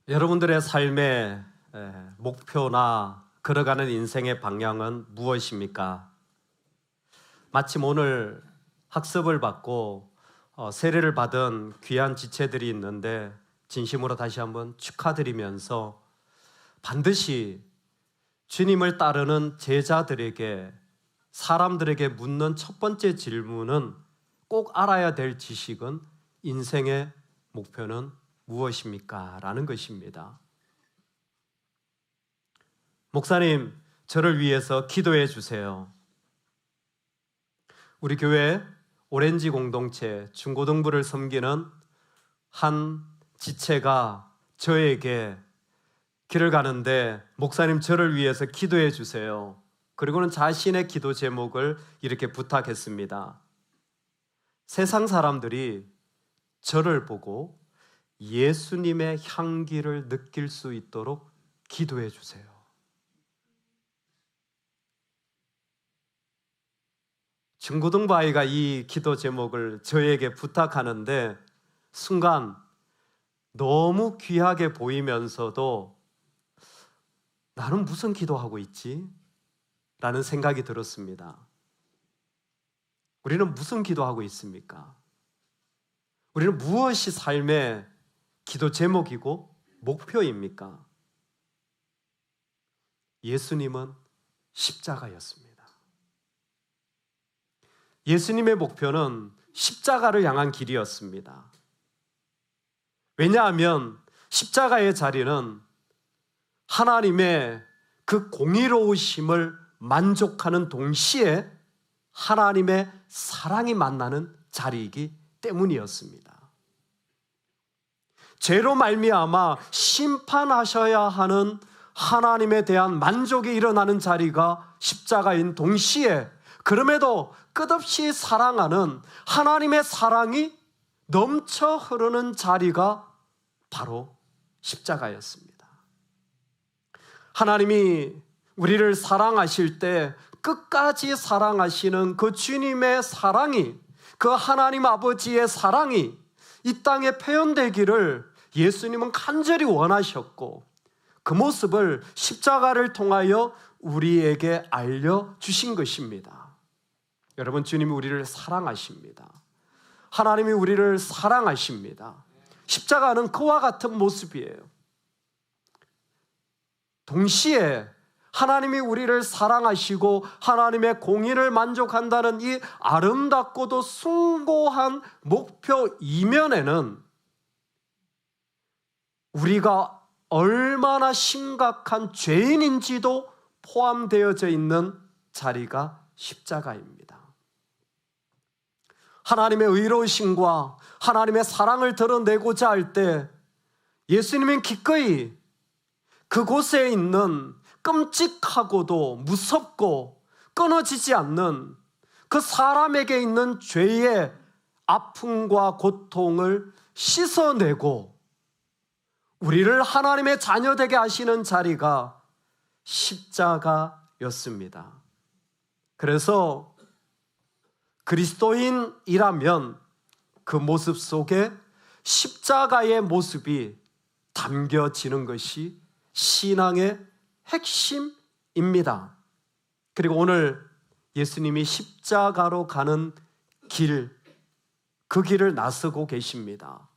여러분들의 삶의 목표나 걸어가는 인생의 방향은 무엇입니까? 마침 오늘 학습을 받고 세례를 받은 귀한 지체들이 있는데 진심으로 다시 한번 축하드리면서 반드시 주님을 따르는 제자들에게, 사람들에게 묻는 첫 번째 질문은, 꼭 알아야 될 지식은 인생의 목표는 무엇입니까? 라는 것입니다. 목사님, 저를 위해서 기도해 주세요. 우리 교회 오렌지 공동체 중고등부를 섬기는 한 지체가 저에게 길을 가는데, 목사님 저를 위해서 기도해 주세요. 그리고는 자신의 기도 제목을 이렇게 부탁했습니다. 세상 사람들이 저를 보고 예수님의 향기를 느낄 수 있도록 기도해 주세요. 중고등부 아이가 이 기도 제목을 저에게 부탁하는데 순간 너무 귀하게 보이면서도 나는 무슨 기도하고 있지? 라는 생각이 들었습니다. 우리는 무슨 기도하고 있습니까? 우리는 무엇이 삶의 기도 제목이고 목표입니까? 예수님은 십자가였습니다. 예수님의 목표는 십자가를 향한 길이었습니다. 왜냐하면 십자가의 자리는 하나님의 그 공의로우심을 만족하는 동시에 하나님의 사랑이 만나는 자리이기 때문이었습니다. 죄로 말미암아 심판하셔야 하는 하나님에 대한 만족이 일어나는 자리가 십자가인 동시에, 그럼에도 끝없이 사랑하는 하나님의 사랑이 넘쳐 흐르는 자리가 바로 십자가였습니다. 하나님이 우리를 사랑하실 때 끝까지 사랑하시는 그 주님의 사랑이, 그 하나님 아버지의 사랑이 이 땅에 표현되기를 예수님은 간절히 원하셨고, 그 모습을 십자가를 통하여 우리에게 알려주신 것입니다. 여러분, 주님이 우리를 사랑하십니다. 하나님이 우리를 사랑하십니다. 십자가는 그와 같은 모습이에요. 동시에 하나님이 우리를 사랑하시고 하나님의 공의를 만족한다는 이 아름답고도 숭고한 목표 이면에는 우리가 얼마나 심각한 죄인인지도 포함되어져 있는 자리가 십자가입니다. 하나님의 의로우심과 하나님의 사랑을 드러내고자 할 때 예수님은 기꺼이 그곳에 있는 끔찍하고도 무섭고 끊어지지 않는 그 사람에게 있는 죄의 아픔과 고통을 씻어내고 우리를 하나님의 자녀되게 하시는 자리가 십자가였습니다. 그래서 그리스도인이라면 그 모습 속에 십자가의 모습이 담겨지는 것이 신앙의 핵심입니다. 그리고 오늘 예수님이 십자가로 가는 길, 그 길을 나서고 계십니다.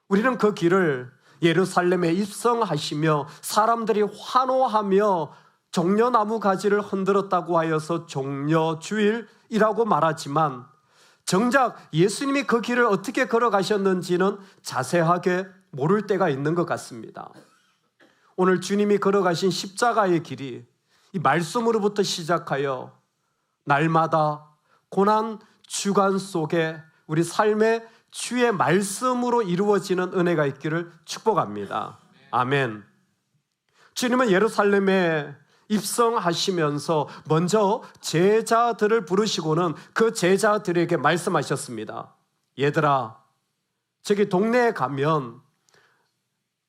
우리는 그 길을 예루살렘에 입성하시며 사람들이 환호하며 종려나무 가지를 흔들었다고 하여서 종려주일이라고 말하지만, 정작 예수님이 그 길을 어떻게 걸어가셨는지는 자세하게 모를 때가 있는 것 같습니다. 오늘 주님이 걸어가신 십자가의 길이 이 말씀으로부터 시작하여 날마다 고난 주간 속에 우리 삶의 주의 말씀으로 이루어지는 은혜가 있기를 축복합니다. 아멘. 주님은 예루살렘에 입성하시면서 먼저 제자들을 부르시고는 그 제자들에게 말씀하셨습니다. 얘들아, 저기 동네에 가면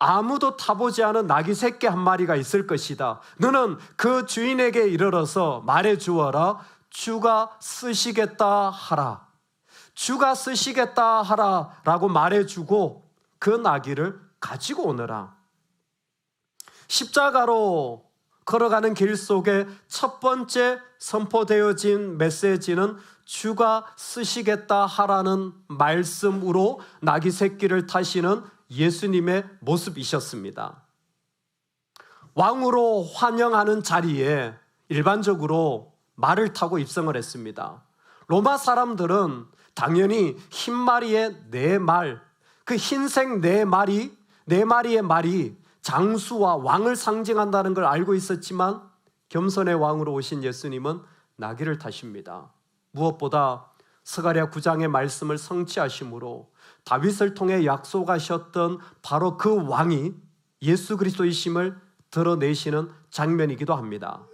아무도 타보지 않은 나귀 새끼 한 마리가 있을 것이다. 너는 그 주인에게 이르러서 말해주어라. 주가 쓰시겠다 하라. 주가 쓰시겠다 하라 라고 말해주고 그 나귀를 가지고 오너라. 십자가로 걸어가는 길 속에 첫 번째 선포되어진 메시지는 주가 쓰시겠다 하라는 말씀으로 나귀 새끼를 타시는 예수님의 모습이셨습니다. 왕으로 환영하는 자리에 일반적으로 말을 타고 입성을 했습니다. 로마 사람들은 당연히 흰 마리의 네 말, 그 흰색 네 마리의 말이 장수와 왕을 상징한다는 걸 알고 있었지만 겸손의 왕으로 오신 예수님은 나귀를 타십니다. 무엇보다 스가랴 9장의 말씀을 성취하심으로 다윗을 통해 약속하셨던 바로 그 왕이 예수 그리스도이심을 드러내시는 장면이기도 합니다.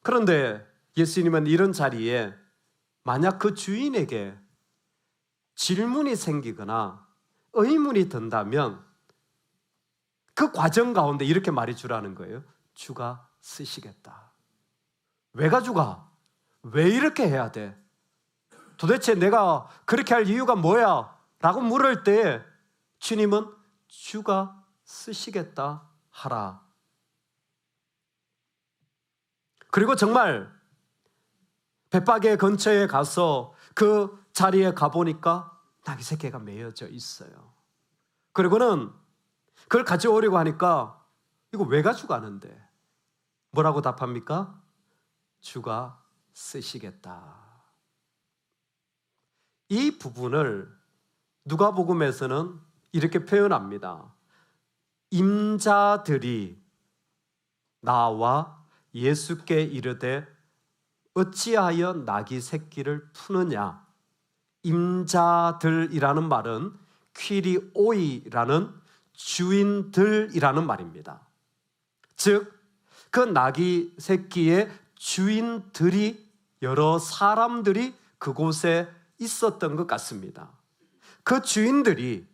그런데 예수님은 이런 자리에 만약 그 주인에게 질문이 생기거나 의문이 든다면 그 과정 가운데 이렇게 말해주라는 거예요. 주가 쓰시겠다. 왜가 주가? 왜 이렇게 해야 돼? 도대체 내가 그렇게 할 이유가 뭐야? 라고 물을 때 주님은 주가 쓰시겠다 하라. 그리고 정말 벳바게 근처에 가서 그 자리에 가보니까 나귀 새끼가 메어져 있어요. 그리고는 그걸 가져오려고 하니까 이거 왜 가져가는데? 뭐라고 답합니까? 주가 쓰시겠다. 이 부분을 누가복음에서는 이렇게 표현합니다. 임자들이 나와 예수께 이르되 어찌하여 나귀 새끼를 푸느냐? 임자들이라는 말은 퀴리오이라는 주인들이라는 말입니다. 즉, 그 나귀 새끼의 주인들이 여러 사람들이 그곳에 있었던 것 같습니다. 그 주인들이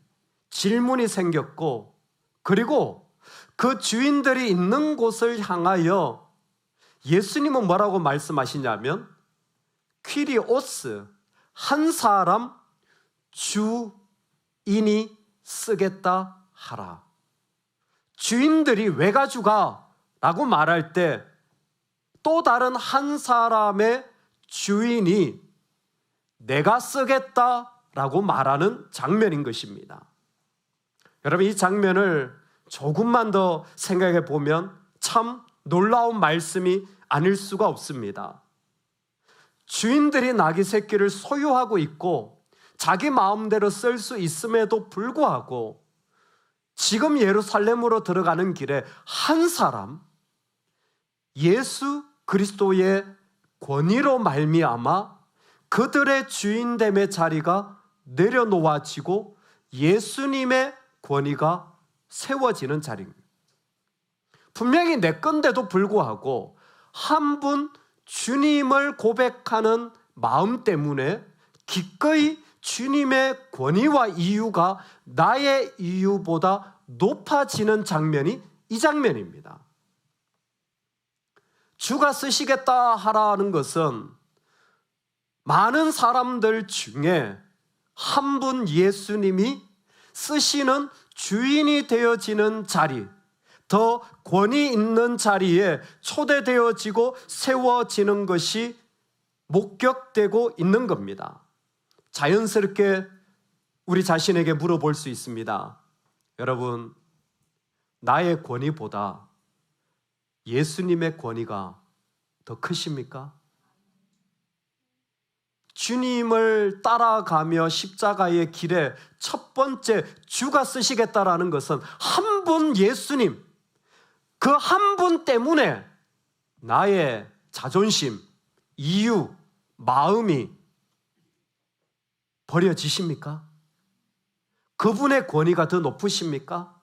질문이 생겼고, 그리고 그 주인들이 있는 곳을 향하여 예수님은 뭐라고 말씀하시냐면 퀴리오스, 한 사람 주인이 쓰겠다 하라. 주인들이 왜 가져가? 라고 말할 때 또 다른 한 사람의 주인이 내가 쓰겠다 라고 말하는 장면인 것입니다. 여러분, 이 장면을 조금만 더 생각해 보면 참 놀라운 말씀이 아닐 수가 없습니다. 주인들이 나귀 새끼를 소유하고 있고 자기 마음대로 쓸 수 있음에도 불구하고 지금 예루살렘으로 들어가는 길에 한 사람, 예수 그리스도의 권위로 말미암아 그들의 주인됨의 자리가 내려놓아지고 예수님의 권위가 세워지는 자리입니다. 분명히 내 건데도 불구하고 한 분 주님을 고백하는 마음 때문에 기꺼이 주님의 권위와 이유가 나의 이유보다 높아지는 장면이 이 장면입니다. 주가 쓰시겠다 하라는 것은 많은 사람들 중에 한 분 예수님이 쓰시는 주인이 되어지는 자리, 더 권위 있는 자리에 초대되어지고 세워지는 것이 목격되고 있는 겁니다. 자연스럽게 우리 자신에게 물어볼 수 있습니다. 여러분, 나의 권위보다 예수님의 권위가 더 크십니까? 주님을 따라가며 십자가의 길에 첫 번째 주가 쓰시겠다라는 것은 한 분 예수님, 그 한 분 때문에 나의 자존심, 이유, 마음이 버려지십니까? 그분의 권위가 더 높으십니까?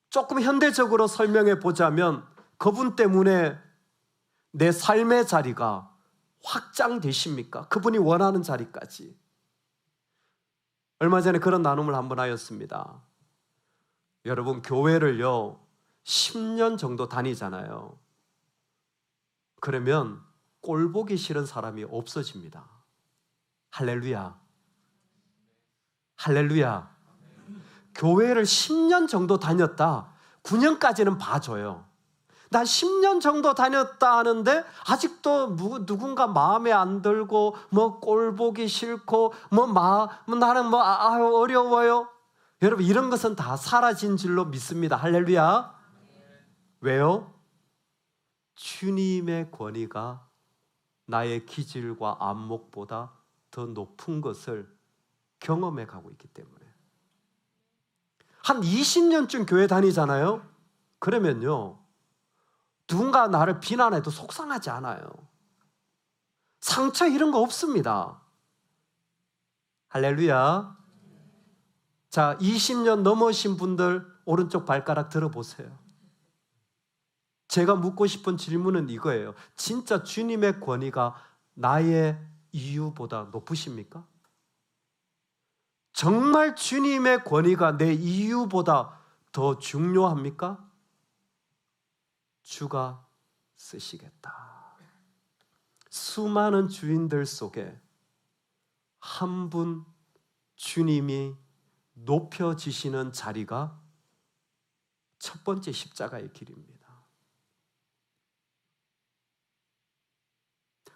조금 현대적으로 설명해 보자면 그분 때문에 내 삶의 자리가 확장되십니까? 그분이 원하는 자리까지. 얼마 전에 그런 나눔을 한번 하였습니다. 여러분, 교회를요 10년 정도 다니잖아요. 그러면 꼴 보기 싫은 사람이 없어집니다. 할렐루야. 할렐루야. 교회를 10년 정도 다녔다. 9년까지는 봐줘요. 나 10년 정도 다녔다 하는데 아직도 누군가 마음에 안 들고 뭐 꼴 보기 싫고 나는 어려워요. 여러분, 이런 것은 다 사라진 줄로 믿습니다. 할렐루야. 왜요? 주님의 권위가 나의 기질과 안목보다 더 높은 것을 경험해 가고 있기 때문에. 한 20년쯤 교회 다니잖아요. 그러면요, 누군가 나를 비난해도 속상하지 않아요. 상처 이런 거 없습니다. 할렐루야. 자, 20년 넘으신 분들 오른쪽 발가락 들어보세요. 제가 묻고 싶은 질문은 이거예요. 진짜 주님의 권위가 나의 이유보다 높으십니까? 정말 주님의 권위가 내 이유보다 더 중요합니까? 주가 쓰시겠다. 수많은 주인들 속에 한 분 주님이 높여지시는 자리가 첫 번째 십자가의 길입니다.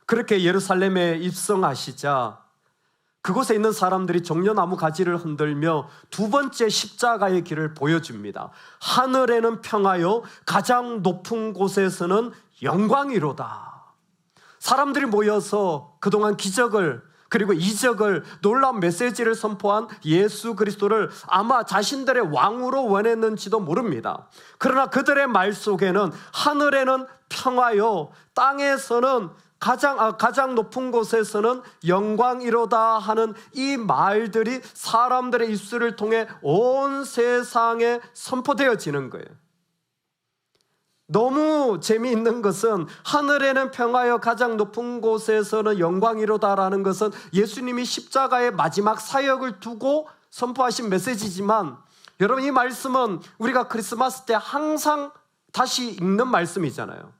그렇게 예루살렘에 입성하시자 그곳에 있는 사람들이 종려나무 가지를 흔들며 두 번째 십자가의 길을 보여줍니다. 하늘에는 평하여 가장 높은 곳에서는 영광이로다. 사람들이 모여서 그동안 기적을 그리고 이적을 놀라운 메시지를 선포한 예수 그리스도를 아마 자신들의 왕으로 원했는지도 모릅니다. 그러나 그들의 말 속에는 하늘에는 평하여 땅에서는 가장 높은 곳에서는 영광이로다 하는 이 말들이 사람들의 입술을 통해 온 세상에 선포되어지는 거예요. 너무 재미있는 것은 하늘에는 평하여 가장 높은 곳에서는 영광이로다라는 것은 예수님이 십자가의 마지막 사역을 두고 선포하신 메시지지만, 여러분, 이 말씀은 우리가 크리스마스 때 항상 다시 읽는 말씀이잖아요.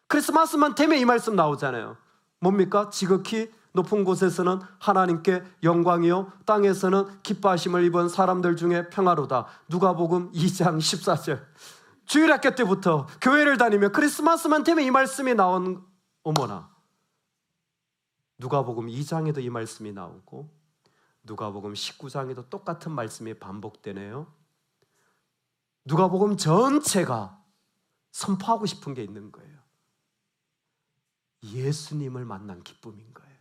크리스마스만 되면 이 말씀 나오잖아요. 뭡니까? 지극히 높은 곳에서는 하나님께 영광이요 땅에서는 기뻐하심을 입은 사람들 중에 평화로다. 누가복음 2장 14절. 주일학교 때부터 교회를 다니며 크리스마스만 되면 이 말씀이 나온. 어머나, 누가복음 2장에도 이 말씀이 나오고 누가복음 19장에도 똑같은 말씀이 반복되네요. 누가복음 전체가 선포하고 싶은 게 있는 거예요. 예수님을 만난 기쁨인 거예요.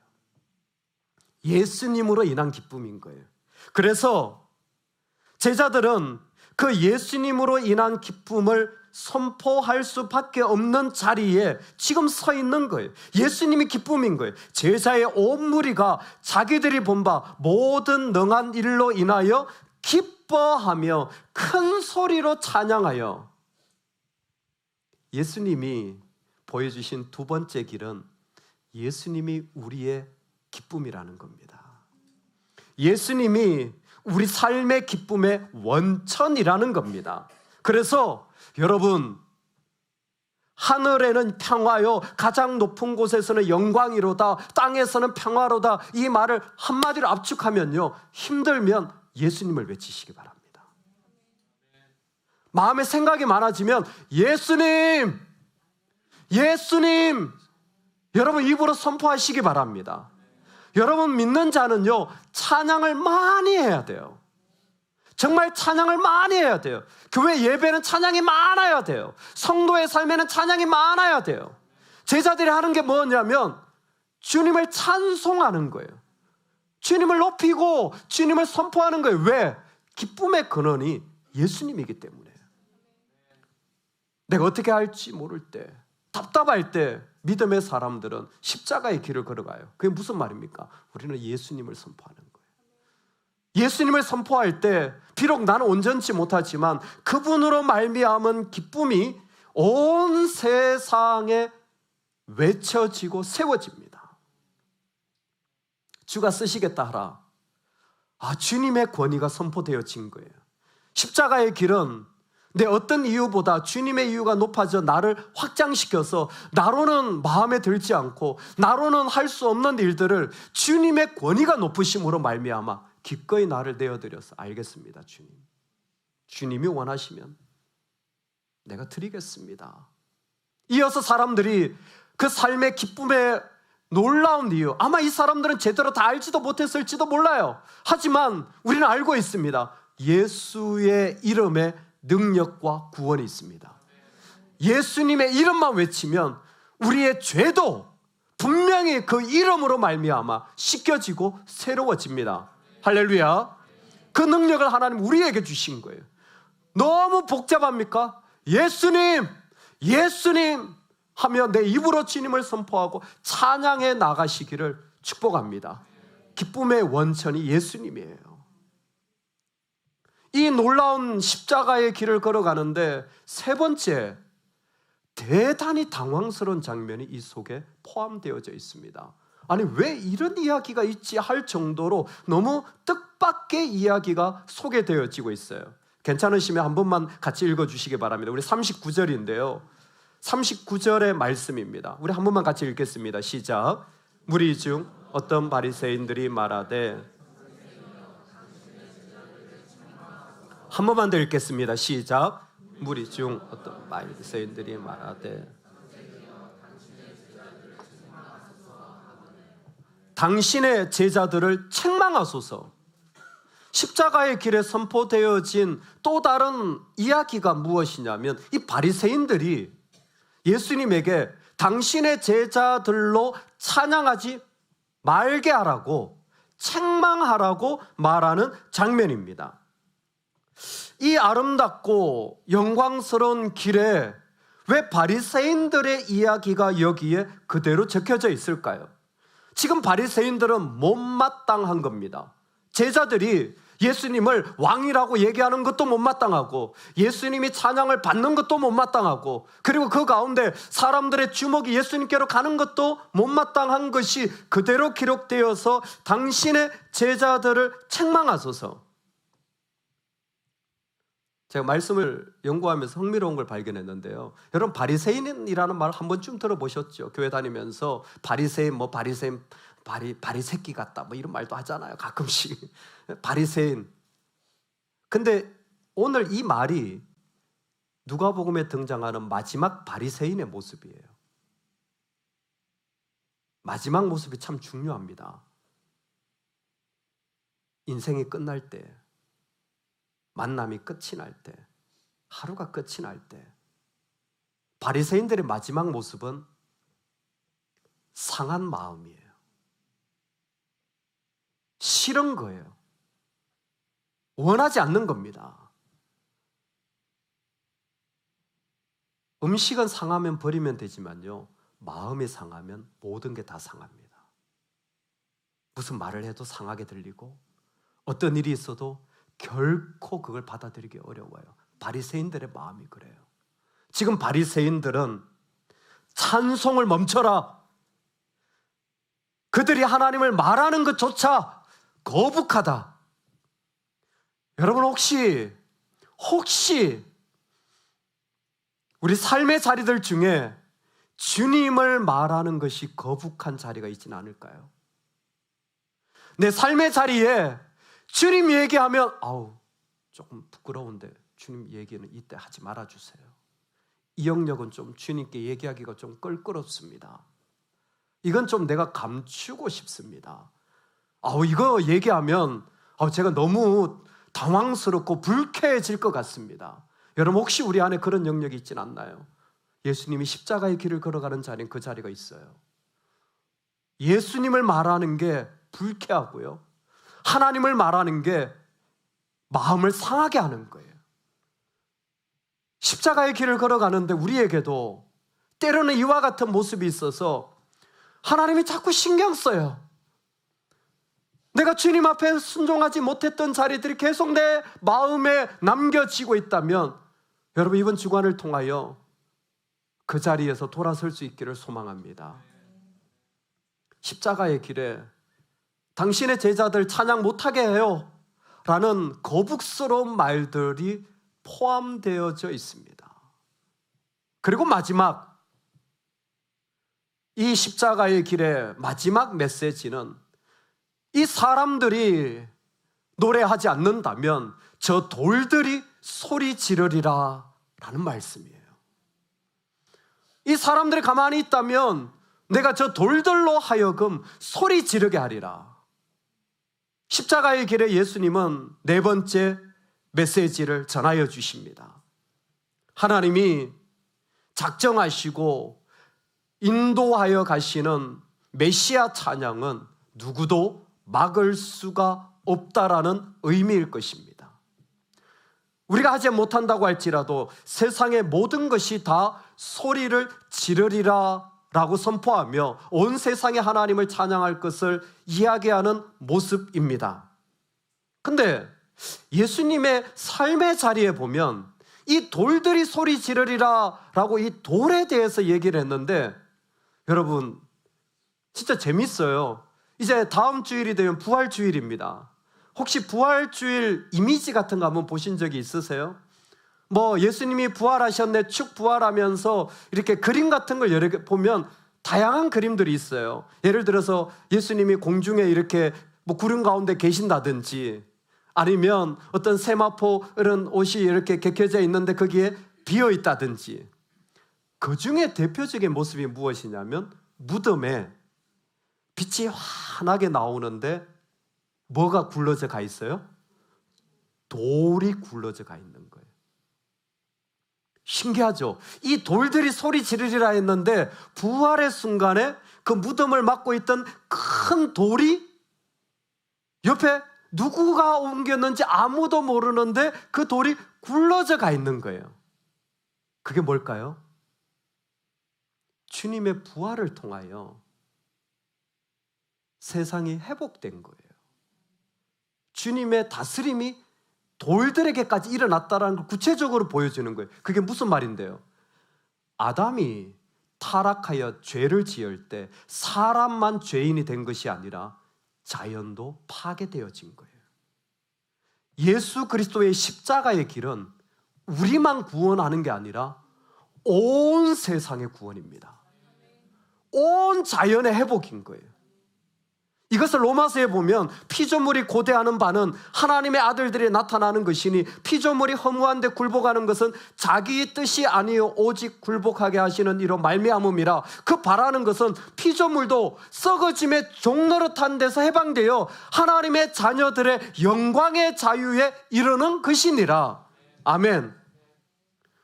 예수님으로 인한 기쁨인 거예요. 그래서 제자들은 그 예수님으로 인한 기쁨을 선포할 수밖에 없는 자리에 지금 서 있는 거예요. 예수님이 기쁨인 거예요. 제자의 온 무리가 자기들이 본 바 모든 능한 일로 인하여 기뻐하며 큰 소리로 찬양하여. 예수님이 보여주신 두 번째 길은 예수님이 우리의 기쁨이라는 겁니다. 예수님이 우리 삶의 기쁨의 원천이라는 겁니다. 그래서 여러분, 하늘에는 평화요 가장 높은 곳에서는 영광이로다 땅에서는 평화로다, 이 말을 한마디로 압축하면요, 힘들면 예수님을 외치시기 바랍니다. 마음에 생각이 많아지면 예수님, 예수님, 여러분 입으로 선포하시기 바랍니다. 여러분 믿는 자는요, 찬양을 많이 해야 돼요. 정말 찬양을 많이 해야 돼요. 교회 예배는 찬양이 많아야 돼요. 성도의 삶에는 찬양이 많아야 돼요. 제자들이 하는 게 뭐냐면 주님을 찬송하는 거예요. 주님을 높이고 주님을 선포하는 거예요. 왜? 기쁨의 근원이 예수님이기 때문에. 내가 어떻게 할지 모를 때, 답답할 때 믿음의 사람들은 십자가의 길을 걸어가요. 그게 무슨 말입니까? 우리는 예수님을 선포하는 거예요. 예수님을 선포할 때 비록 나는 온전치 못하지만 그분으로 말미암은 기쁨이 온 세상에 외쳐지고 세워집니다. 주가 쓰시겠다 하라. 주님의 권위가 선포되어진 거예요. 십자가의 길은 내 어떤 이유보다 주님의 이유가 높아져 나를 확장시켜서 나로는 마음에 들지 않고 나로는 할 수 없는 일들을 주님의 권위가 높으심으로 말미암아 기꺼이 나를 내어드려서 알겠습니다, 주님. 주님이 원하시면 내가 드리겠습니다. 이어서 사람들이 그 삶의 기쁨에 놀라운 이유, 아마 이 사람들은 제대로 다 알지도 못했을지도 몰라요. 하지만 우리는 알고 있습니다. 예수의 이름에 능력과 구원이 있습니다. 예수님의 이름만 외치면 우리의 죄도 분명히 그 이름으로 말미암아 씻겨지고 새로워집니다. 할렐루야. 그 능력을 하나님 우리에게 주신 거예요. 너무 복잡합니까? 예수님, 예수님 하며 내 입으로 주님을 선포하고 찬양해 나가시기를 축복합니다. 기쁨의 원천이 예수님이에요. 이 놀라운 십자가의 길을 걸어가는데 세 번째, 대단히 당황스러운 장면이 이 속에 포함되어져 있습니다. 아니, 왜 이런 이야기가 있지 할 정도로 너무 뜻밖의 이야기가 소개되어지고 있어요. 괜찮으시면 한 번만 같이 읽어주시기 바랍니다. 우리 39절인데요. 39절의 말씀입니다. 우리 한 번만 같이 읽겠습니다. 시작. 무리 중 어떤 바리새인들이 말하되, 한 번만 더 읽겠습니다. 시작. 무리 중 어떤 바리새인들이 말하되, 당신의 제자들을 책망하소서. 십자가의 길에 선포되어진 또 다른 이야기가 무엇이냐면, 이 바리새인들이 예수님에게 당신의 제자들로 찬양하지 말게 하라고, 책망하라고 말하는 장면입니다. 이 아름답고 영광스러운 길에 왜 바리새인들의 이야기가 여기에 그대로 적혀져 있을까요? 지금 바리새인들은 못마땅한 겁니다. 제자들이 예수님을 왕이라고 얘기하는 것도 못마땅하고, 예수님이 찬양을 받는 것도 못마땅하고, 그리고 그 가운데 사람들의 주목이 예수님께로 가는 것도 못마땅한 것이 그대로 기록되어서 당신의 제자들을 책망하소서. 제가 말씀을 연구하면서 흥미로운 걸 발견했는데요. 여러분, 바리새인이라는 말 한 번쯤 들어보셨죠? 교회 다니면서 바리새인, 바리새끼 같다, 이런 말도 하잖아요, 가끔씩. 바리새인. 근데 오늘 이 말이 누가복음에 등장하는 마지막 바리새인의 모습이에요. 마지막 모습이 참 중요합니다. 인생이 끝날 때, 만남이 끝이 날 때, 하루가 끝이 날 때, 바리새인들의 마지막 모습은 상한 마음이에요. 싫은 거예요. 원하지 않는 겁니다. 음식은 상하면 버리면 되지만요, 마음이 상하면 모든 게 다 상합니다. 무슨 말을 해도 상하게 들리고, 어떤 일이 있어도 결코 그걸 받아들이기 어려워요. 바리새인들의 마음이 그래요. 지금 바리새인들은 찬송을 멈춰라, 그들이 하나님을 말하는 것조차 거북하다. 여러분, 혹시 우리 삶의 자리들 중에 주님을 말하는 것이 거북한 자리가 있지는 않을까요? 내 삶의 자리에 주님 얘기하면 조금 부끄러운데 주님 얘기는 이때 하지 말아주세요. 이 영역은 좀 주님께 얘기하기가 좀 껄끄럽습니다. 이건 좀 내가 감추고 싶습니다. 이거 얘기하면 제가 너무 당황스럽고 불쾌해질 것 같습니다. 여러분, 혹시 우리 안에 그런 영역이 있지는 않나요? 예수님이 십자가의 길을 걸어가는 자리는 그 자리가 있어요. 예수님을 말하는 게 불쾌하고요, 하나님을 말하는 게 마음을 상하게 하는 거예요. 십자가의 길을 걸어가는데 우리에게도 때로는 이와 같은 모습이 있어서 하나님이 자꾸 신경 써요. 내가 주님 앞에 순종하지 못했던 자리들이 계속 내 마음에 남겨지고 있다면, 여러분, 이번 주간을 통하여 그 자리에서 돌아설 수 있기를 소망합니다. 십자가의 길에 당신의 제자들 찬양 못하게 해요 라는 거북스러운 말들이 포함되어져 있습니다. 그리고 마지막, 이 십자가의 길의 마지막 메시지는 이 사람들이 노래하지 않는다면 저 돌들이 소리 지르리라 라는 말씀이에요. 이 사람들이 가만히 있다면 내가 저 돌들로 하여금 소리 지르게 하리라. 십자가의 길에 예수님은 네 번째 메시지를 전하여 주십니다. 하나님이 작정하시고 인도하여 가시는 메시아 찬양은 누구도 막을 수가 없다라는 의미일 것입니다. 우리가 하지 못한다고 할지라도 세상의 모든 것이 다 소리를 지르리라 라고 선포하며 온 세상에 하나님을 찬양할 것을 이야기하는 모습입니다. 근데 예수님의 삶의 자리에 보면 이 돌들이 소리 지르리라 라고 이 돌에 대해서 얘기를 했는데, 여러분 진짜 재밌어요. 이제 다음 주일이 되면 부활주일입니다. 혹시 부활주일 이미지 같은 거 한번 보신 적이 있으세요? 뭐 예수님이 부활하셨네 축 부활하면서 이렇게 그림 같은 걸 여러 개 보면 다양한 그림들이 있어요. 예를 들어서 예수님이 공중에 이렇게 뭐 구름 가운데 계신다든지, 아니면 어떤 세마포 이런 옷이 이렇게 개켜져 있는데 거기에 비어 있다든지. 그 중에 대표적인 모습이 무엇이냐면 무덤에 빛이 환하게 나오는데 뭐가 굴러져 가 있어요? 돌이 굴러져 가 있는 거예요. 신기하죠? 이 돌들이 소리 지르리라 했는데 부활의 순간에 그 무덤을 막고 있던 큰 돌이 옆에 누구가 옮겼는지 아무도 모르는데 그 돌이 굴러져 가 있는 거예요. 그게 뭘까요? 주님의 부활을 통하여 세상이 회복된 거예요. 주님의 다스림이 돌들에게까지 일어났다는 걸 구체적으로 보여주는 거예요. 그게 무슨 말인데요? 아담이 타락하여 죄를 지을 때 사람만 죄인이 된 것이 아니라 자연도 파괴되어진 거예요. 예수 그리스도의 십자가의 길은 우리만 구원하는 게 아니라 온 세상의 구원입니다. 온 자연의 회복인 거예요. 이것을 로마서에 보면 피조물이 고대하는 바는 하나님의 아들들이 나타나는 것이니 피조물이 허무한데 굴복하는 것은 자기의 뜻이 아니요 오직 굴복하게 하시는 이로 말미암음이라. 그 바라는 것은 피조물도 썩어짐의 종노릇한 데서 해방되어 하나님의 자녀들의 영광의 자유에 이르는 것이니라. 아멘.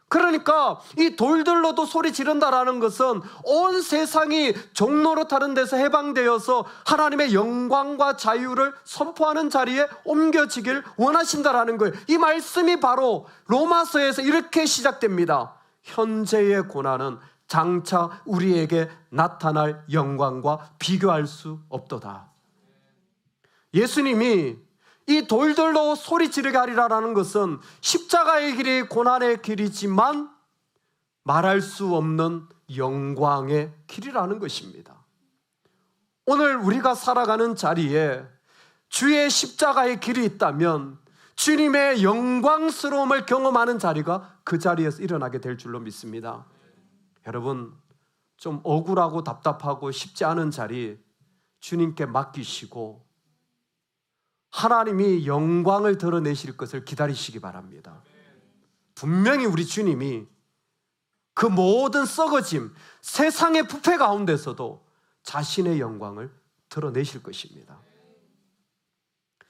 그러니까 이 돌들로도 소리 지른다라는 것은 온 세상이 종노릇하는 데서 해방되어서 하나님의 영광과 자유를 선포하는 자리에 옮겨지길 원하신다라는 거예요. 이 말씀이 바로 로마서에서 이렇게 시작됩니다. 현재의 고난은 장차 우리에게 나타날 영광과 비교할 수 없도다. 예수님이 이 돌들로 소리 지르게 하리라라는 것은 십자가의 길이 고난의 길이지만 말할 수 없는 영광의 길이라는 것입니다. 오늘 우리가 살아가는 자리에 주의 십자가의 길이 있다면 주님의 영광스러움을 경험하는 자리가 그 자리에서 일어나게 될 줄로 믿습니다. 여러분, 좀 억울하고 답답하고 쉽지 않은 자리 주님께 맡기시고 하나님이 영광을 드러내실 것을 기다리시기 바랍니다. 분명히 우리 주님이 그 모든 썩어짐, 세상의 부패 가운데서도 자신의 영광을 드러내실 것입니다.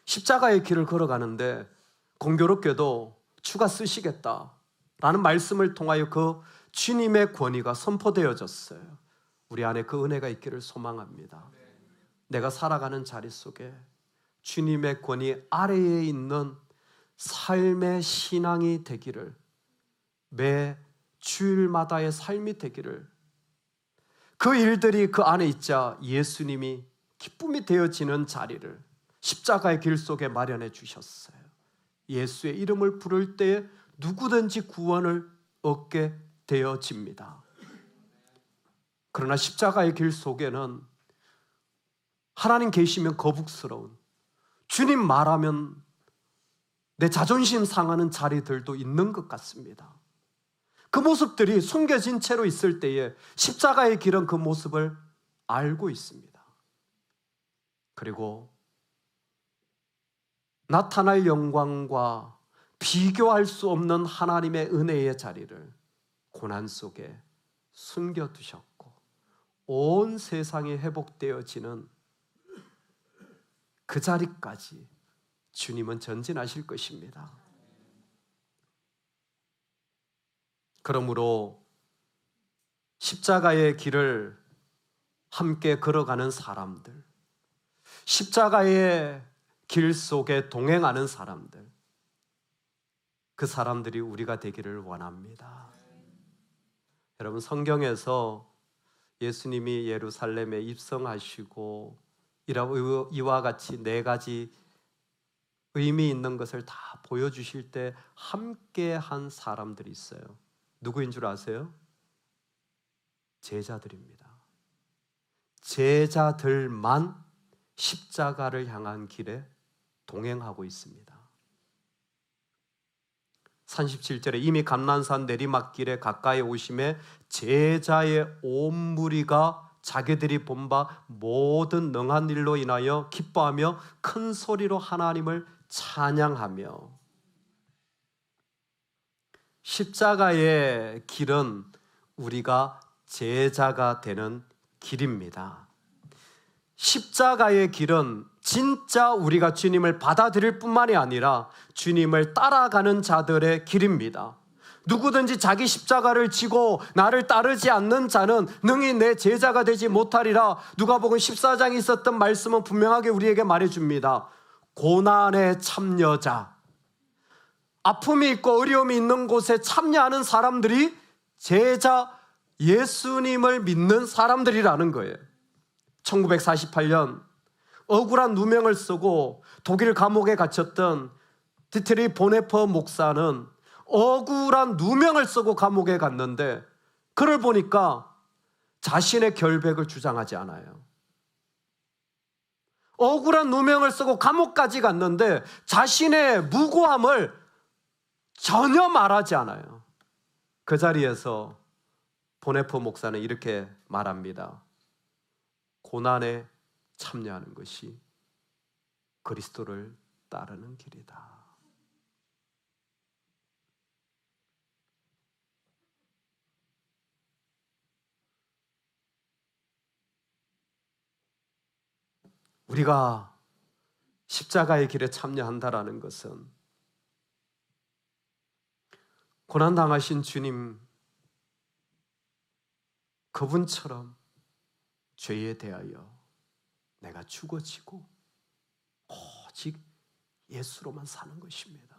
십자가의 길을 걸어가는데 공교롭게도 주가 쓰시겠다라는 말씀을 통하여 그 주님의 권위가 선포되어졌어요. 우리 안에 그 은혜가 있기를 소망합니다. 내가 살아가는 자리 속에 주님의 권위 아래에 있는 삶의 신앙이 되기를, 매 주일마다의 삶이 되기를, 그 일들이 그 안에 있자 예수님이 기쁨이 되어지는 자리를 십자가의 길 속에 마련해 주셨어요. 예수의 이름을 부를 때에 누구든지 구원을 얻게 되어집니다. 그러나 십자가의 길 속에는 하나님 계시면 거북스러운, 주님 말하면 내 자존심 상하는 자리들도 있는 것 같습니다. 그 모습들이 숨겨진 채로 있을 때에 십자가의 길은 그 모습을 알고 있습니다. 그리고 나타날 영광과 비교할 수 없는 하나님의 은혜의 자리를 고난 속에 숨겨두셨고 온 세상이 회복되어지는 그 자리까지 주님은 전진하실 것입니다. 그러므로 십자가의 길을 함께 걸어가는 사람들, 십자가의 길 속에 동행하는 사람들, 그 사람들이 우리가 되기를 원합니다. 여러분, 성경에서 예수님이 예루살렘에 입성하시고 이와 같이 4가지 의미 있는 것을 다 보여주실 때 함께 한 사람들이 있어요. 누구인 줄 아세요? 제자들입니다. 제자들만 십자가를 향한 길에 동행하고 있습니다. 37절에 이미 감난산 내리막길에 가까이 오심에 제자의 온 무리가 자기들이 본 바 모든 능한 일로 인하여 기뻐하며 큰 소리로 하나님을 찬양하며. 십자가의 길은 우리가 제자가 되는 길입니다. 십자가의 길은 진짜 우리가 주님을 받아들일 뿐만이 아니라 주님을 따라가는 자들의 길입니다. 누구든지 자기 십자가를 지고 나를 따르지 않는 자는 능히 내 제자가 되지 못하리라. 누가복음 14장에 있었던 말씀은 분명하게 우리에게 말해줍니다. 고난에 참여자, 아픔이 있고 어려움이 있는 곳에 참여하는 사람들이 제자 예수님을 믿는 사람들이라는 거예요. 1948년 억울한 누명을 쓰고 독일 감옥에 갇혔던 디트리 보네퍼 목사는 억울한 누명을 쓰고 감옥에 갔는데 그를 보니까 자신의 결백을 주장하지 않아요. 억울한 누명을 쓰고 감옥까지 갔는데 자신의 무고함을 전혀 말하지 않아요. 그 자리에서 보네퍼 목사는 이렇게 말합니다. 고난에 참여하는 것이 그리스도를 따르는 길이다. 우리가 십자가의 길에 참여한다라는 것은 고난당하신 주님 그분처럼 죄에 대하여 내가 죽어지고 오직 예수로만 사는 것입니다.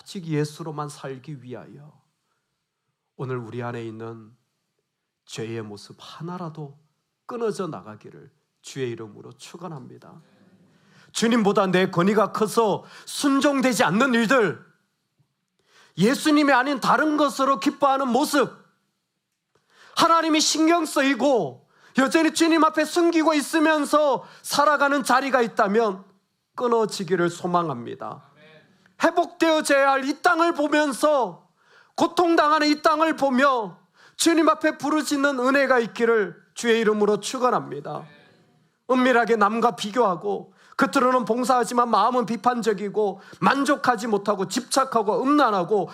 오직 예수로만 살기 위하여 오늘 우리 안에 있는 죄의 모습 하나라도 끊어져 나가기를 주의 이름으로 축원합니다. 주님보다 내 권위가 커서 순종되지 않는 일들, 예수님이 아닌 다른 것으로 기뻐하는 모습, 하나님이 신경 쓰이고 여전히 주님 앞에 숨기고 있으면서 살아가는 자리가 있다면 끊어지기를 소망합니다. 회복되어져야 할 이 땅을 보면서, 고통당하는 이 땅을 보며 주님 앞에 부르짖는 은혜가 있기를 주의 이름으로 축원합니다. 은밀하게 남과 비교하고 겉으로는 봉사하지만 마음은 비판적이고 만족하지 못하고 집착하고 음란하고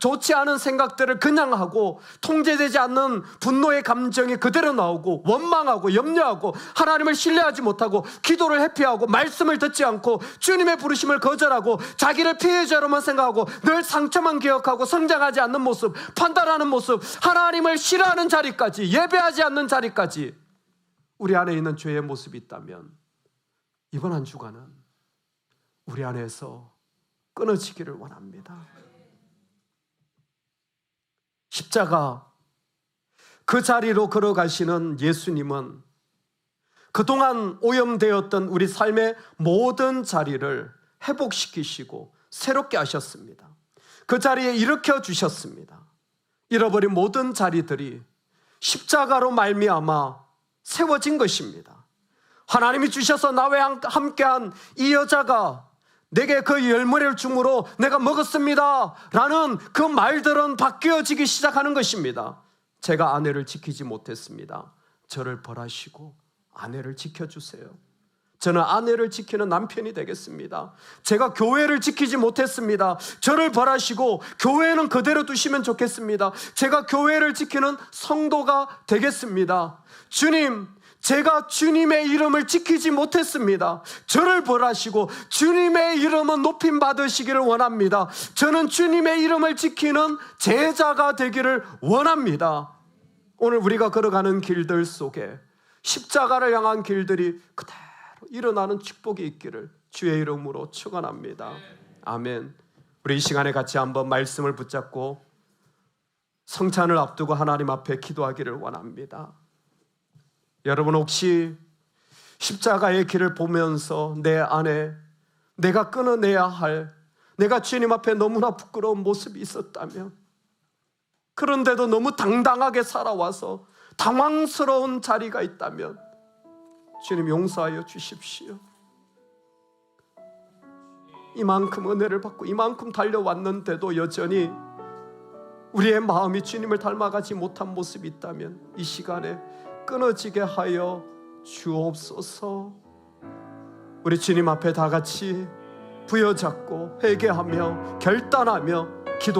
좋지 않은 생각들을 그냥 하고 통제되지 않는 분노의 감정이 그대로 나오고 원망하고 염려하고 하나님을 신뢰하지 못하고 기도를 회피하고 말씀을 듣지 않고 주님의 부르심을 거절하고 자기를 피해자로만 생각하고 늘 상처만 기억하고 성장하지 않는 모습, 판단하는 모습, 하나님을 싫어하는 자리까지, 예배하지 않는 자리까지 우리 안에 있는 죄의 모습이 있다면 이번 한 주간은 우리 안에서 끊어지기를 원합니다. 십자가 그 자리로 걸어가시는 예수님은 그동안 오염되었던 우리 삶의 모든 자리를 회복시키시고 새롭게 하셨습니다. 그 자리에 일으켜 주셨습니다. 잃어버린 모든 자리들이 십자가로 말미암아 세워진 것입니다. 하나님이 주셔서 나와 함께한 이 여자가 내게 그 열매를 주므로 내가 먹었습니다 라는 그 말들은 바뀌어지기 시작하는 것입니다. 제가 아내를 지키지 못했습니다. 저를 벌하시고 아내를 지켜주세요. 저는 아내를 지키는 남편이 되겠습니다. 제가 교회를 지키지 못했습니다. 저를 벌하시고 교회는 그대로 두시면 좋겠습니다. 제가 교회를 지키는 성도가 되겠습니다. 주님, 제가 주님의 이름을 지키지 못했습니다. 저를 벌하시고 주님의 이름은 높임 받으시기를 원합니다. 저는 주님의 이름을 지키는 제자가 되기를 원합니다. 오늘 우리가 걸어가는 길들 속에 십자가를 향한 길들이 그대로 일어나는 축복이 있기를 주의 이름으로 축원합니다. 아멘. 우리 이 시간에 같이 한번 말씀을 붙잡고 성찬을 앞두고 하나님 앞에 기도하기를 원합니다. 여러분, 혹시 십자가의 길을 보면서 내 안에 내가 끊어내야 할, 내가 주님 앞에 너무나 부끄러운 모습이 있었다면, 그런데도 너무 당당하게 살아와서 당황스러운 자리가 있다면 주님 용서하여 주십시오. 이만큼 은혜를 받고 이만큼 달려왔는데도 여전히 우리의 마음이 주님을 닮아가지 못한 모습이 있다면 이 시간에 끊어지게 하여 주옵소서. 우리 주님 앞에 다 같이 부여잡고 회개하며 결단하며 기도